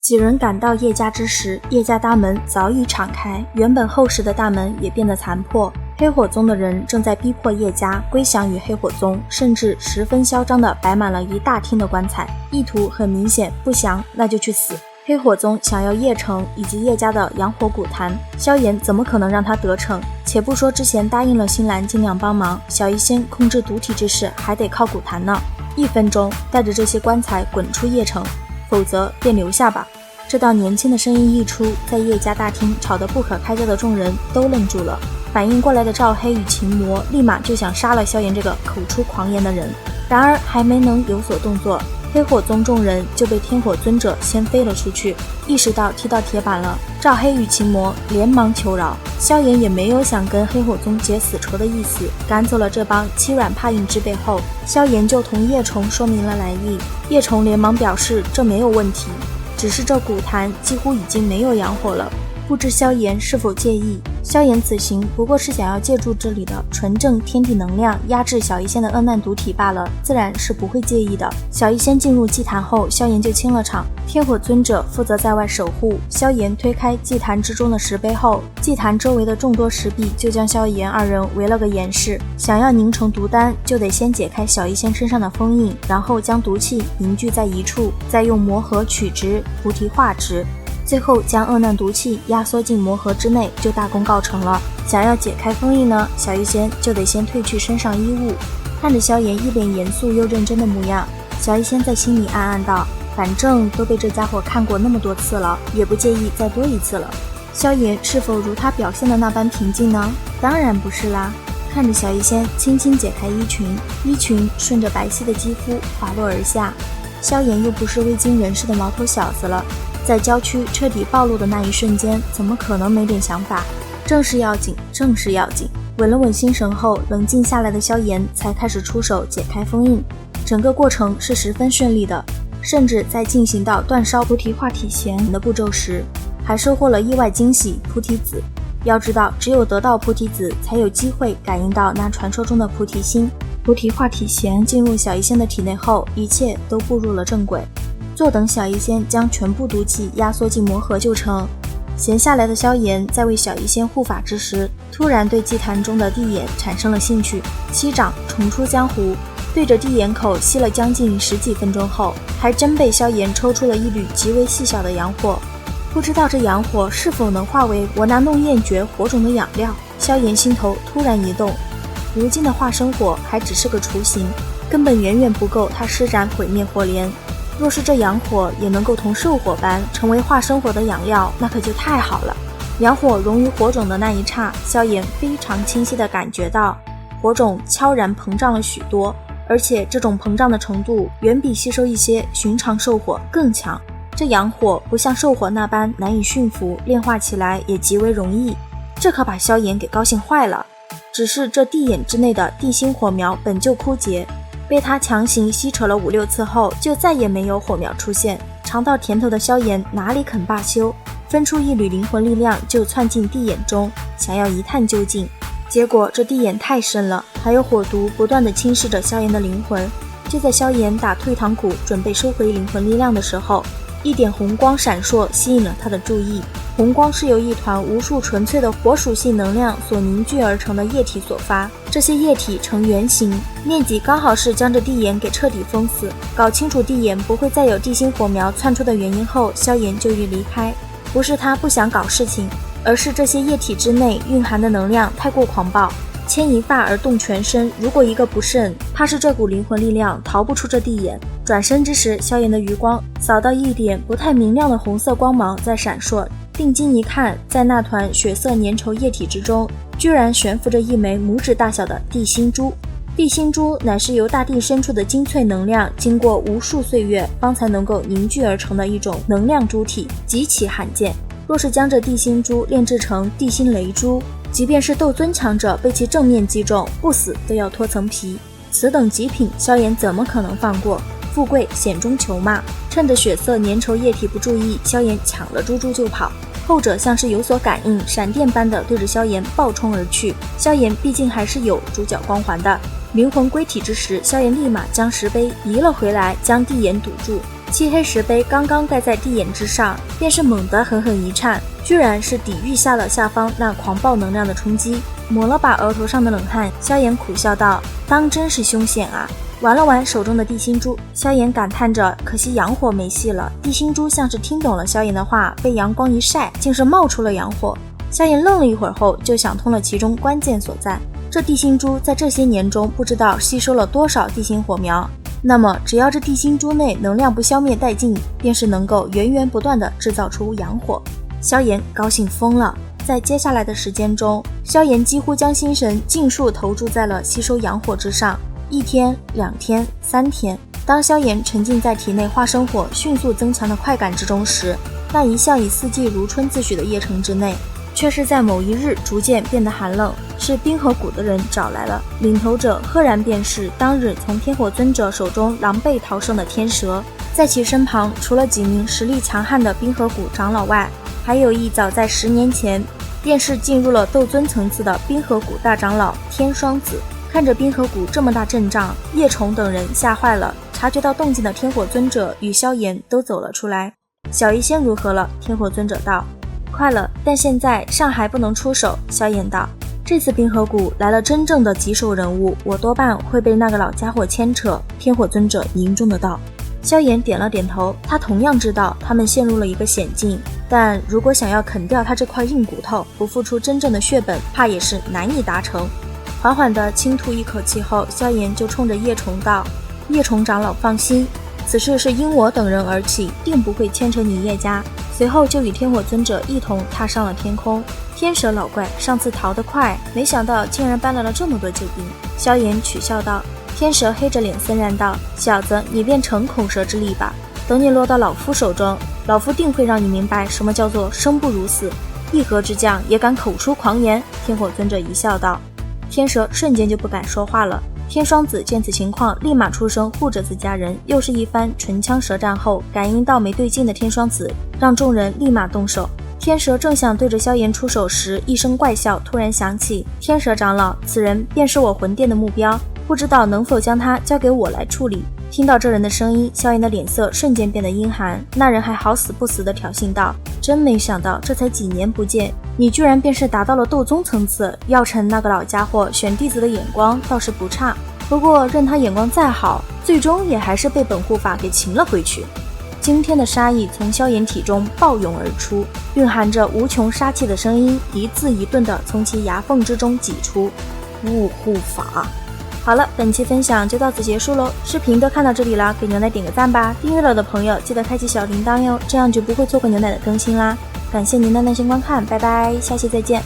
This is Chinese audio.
几人赶到叶家之时，叶家大门早已敞开，原本厚实的大门也变得残破。黑火宗的人正在逼迫叶家归降于黑火宗，甚至十分嚣张地摆满了一大厅的棺材，意图很明显，不降那就去死。黑火宗想要叶城以及叶家的阳火古坛，萧炎怎么可能让他得逞？且不说之前答应了新兰尽量帮忙，小医仙控制毒体之事还得靠古坛呢。1分钟带着这些棺材滚出叶城，否则便留下吧。这道年轻的声音一出，在叶家大厅吵得不可开交的众人都愣住了。反应过来的赵黑与秦魔立马就想杀了萧炎这个口出狂言的人，然而还没能有所动作，黑火宗众人就被天火尊者先飞了出去。意识到踢到铁板了，赵黑与秦魔连忙求饶，萧炎也没有想跟黑火宗结死仇的意思。赶走了这帮欺软怕硬之辈后，萧炎就同叶虫说明了来意。叶虫连忙表示这没有问题，只是这古坛几乎已经没有阳火了，不知萧炎是否介意。萧炎此行不过是想要借助这里的纯正天地能量压制小医仙的恶难毒体罢了，自然是不会介意的。小医仙进入祭坛后，萧炎就清了场，天火尊者负责在外守护。萧炎推开祭坛之中的石碑后，祭坛周围的众多石壁就将萧炎二人围了个严实。想要凝成毒丹，就得先解开小医仙身上的封印，然后将毒气凝聚在一处，再用魔核取之，菩提化之，最后将恶难毒气压缩进魔核之内，就大功告成了。想要解开封印呢，小医仙就得先褪去身上衣物。看着萧炎一脸严肃又认真的模样，小医仙在心里暗暗道，反正都被这家伙看过那么多次了，也不介意再多一次了。萧炎是否如他表现的那般平静呢？当然不是啦。看着小医仙轻轻解开衣裙，衣裙顺着白皙的肌肤滑落而下。萧炎又不是未经人事的毛头小子了，在郊区彻底暴露的那一瞬间，怎么可能没点想法？正事要紧，正事要紧。稳了稳心神后，冷静下来的萧炎才开始出手解开封印。整个过程是十分顺利的，甚至在进行到煅烧菩提化体弦的步骤时，还收获了意外惊喜菩提子。要知道，只有得到菩提子，才有机会感应到那传说中的菩提心。菩提化体弦进入小医仙的体内后，一切都步入了正轨。坐等小医仙将全部毒气压缩进魔核就成。闲下来的萧炎在为小医仙护法之时，突然对祭坛中的地眼产生了兴趣，七掌重出江湖，对着地眼口吸了将近10几分钟后，还真被萧炎抽出了一缕极为细小的阳火。不知道这阳火是否能化为我那弄焰诀火种的养料？萧炎心头突然一动，如今的化生火还只是个雏形，根本远远不够他施展毁灭火莲。若是这阳火也能够同兽火般成为化生火的养料，那可就太好了。阳火融于火种的那一刹，萧炎非常清晰地感觉到火种悄然膨胀了许多，而且这种膨胀的程度远比吸收一些寻常兽火更强。这阳火不像兽火那般难以驯服，炼化起来也极为容易，这可把萧炎给高兴坏了。只是这地眼之内的地心火苗本就枯竭，被他强行吸扯了5、6次后，就再也没有火苗出现。尝到甜头的萧炎哪里肯罢休，分出一缕灵魂力量就窜进地眼中，想要一探究竟。结果这地眼太深了，还有火毒不断地侵蚀着萧炎的灵魂。就在萧炎打退堂鼓准备收回灵魂力量的时候，一点红光闪烁吸引了他的注意。红光是由一团无数纯粹的火属性能量所凝聚而成的液体所发，这些液体呈圆形，面积刚好是将这地眼给彻底封死。搞清楚地眼不会再有地心火苗窜出的原因后，萧炎就欲离开。不是他不想搞事情，而是这些液体之内蕴含的能量太过狂暴，牵一发而动全身，如果一个不慎，怕是这股灵魂力量逃不出这地眼。转身之时，萧炎的余光扫到一点不太明亮的红色光芒在闪烁，定睛一看，在那团血色粘稠液体之中，居然悬浮着一枚拇指大小的地心珠。地心珠乃是由大地深处的精粹能量经过无数岁月方才能够凝聚而成的一种能量珠体，极其罕见。若是将这地心珠炼制成地心雷珠，即便是斗尊强者被其正面击中，不死都要脱层皮。此等极品，萧炎怎么可能放过？富贵险中求嘛，趁着血色粘稠液体不注意，萧炎抢了珠珠就跑。后者像是有所感应，闪电般的对着萧炎暴冲而去。萧炎毕竟还是有主角光环的，灵魂归体之时，萧炎立马将石碑移了回来，将地眼堵住。漆黑石碑刚刚盖在地眼之上，便是猛地狠狠一颤，居然是抵御下了下方那狂暴能量的冲击，抹了把额头上的冷汗。萧炎苦笑道：“当真是凶险啊！”玩了玩手中的地心珠，萧炎感叹着，可惜阳火没戏了。地心珠像是听懂了萧炎的话，被阳光一晒，竟是冒出了阳火。萧炎愣了一会儿后，就想通了其中关键所在。这地心珠在这些年中不知道吸收了多少地心火苗，那么只要这地心珠内能量不消灭殆尽，便是能够源源不断地制造出阳火。萧炎高兴疯了。在接下来的时间中，萧炎几乎将心神尽数投注在了吸收阳火之上。1天、2天、3天，当萧炎沉浸在体内化生火迅速增强的快感之中时，那一向以四季如春自诩的邺城之内，却是在某一日逐渐变得寒冷。是冰河谷的人找来了，领头者赫然便是当日从天火尊者手中狼狈逃生的天蛇。在其身旁，除了几名实力强悍的冰河谷长老外，还有一早在10年前便是进入了斗尊层次的冰河谷大长老天双子。看着冰河谷这么大阵仗，叶虫等人吓坏了。察觉到动静的天火尊者与萧炎都走了出来。小医仙如何了？天火尊者道。快了，但现在尚还不能出手。萧炎道。这次冰河谷来了真正的棘手人物，我多半会被那个老家伙牵扯。天火尊者凝重的道。萧炎点了点头，他同样知道他们陷入了一个险境，但如果想要啃掉他这块硬骨头，不付出真正的血本，怕也是难以达成。缓缓地轻吐一口气后，萧炎就冲着叶虫道：“叶虫长老放心，此事是因我等人而起，定不会牵扯你叶家。”随后就与天火尊者一同踏上了天空。天蛇老怪上次逃得快，没想到竟然搬来了这么多救兵。萧炎取笑道。天蛇黑着脸森然道：“小子，你便逞口舌之力吧，等你落到老夫手中，老夫定会让你明白什么叫做生不如死。一河之将也敢口出狂言。”天火尊者一笑道。天蛇瞬间就不敢说话了。天双子见此情况，立马出声护着自家人，又是一番唇枪舌战后，感应到没对劲的天双子让众人立马动手。天蛇正想对着萧炎出手时，一声怪笑突然响起：“天蛇长老，此人便是我魂殿的目标，不知道能否将他交给我来处理。”听到这人的声音，萧炎的脸色瞬间变得阴寒。那人还好死不死地挑衅道：“真没想到，这才几年不见，你居然便是达到了斗宗层次。药尘那个老家伙选弟子的眼光倒是不差，不过任他眼光再好，最终也还是被本护法给擒了回去。”惊天的杀意从萧炎体中暴涌而出，蕴含着无穷杀气的声音一字一顿地从其牙缝之中挤出：“雾护法。”好了，本期分享就到此结束喽。视频都看到这里了，给牛奶点个赞吧。订阅了的朋友记得开启小铃铛哟，这样就不会错过牛奶的更新啦。感谢您的耐心观看，拜拜，下期再见。